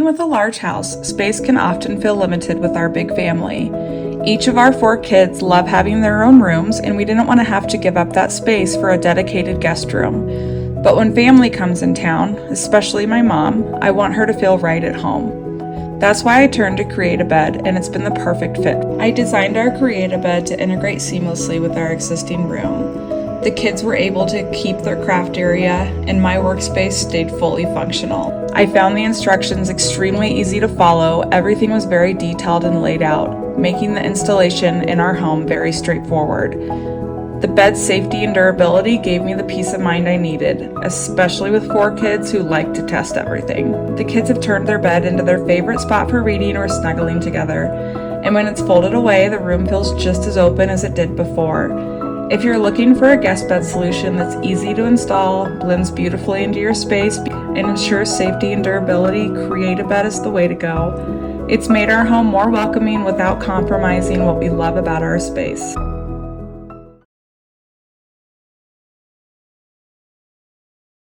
with a large house, space can often feel limited with our big family. Each of our 4 kids love having their own rooms, and we didn't want to have to give up that space for a dedicated guest room. But when family comes in town, especially my mom, I want her to feel right at home. That's why I turned to Create-A-Bed, and it's been the perfect fit. I designed our Create-A-Bed to integrate seamlessly with our existing room. The kids were able to keep their craft area, and my workspace stayed fully functional. I found the instructions extremely easy to follow. Everything was very detailed and laid out, making the installation in our home very straightforward. The bed's safety and durability gave me the peace of mind I needed, especially with 4 kids who like to test everything. The kids have turned their bed into their favorite spot for reading or snuggling together, and when it's folded away, the room feels just as open as it did before. If you're looking for a guest bed solution that's easy to install, blends beautifully into your space, and ensures safety and durability, Create-A-Bed is the way to go. It's made our home more welcoming without compromising what we love about our space.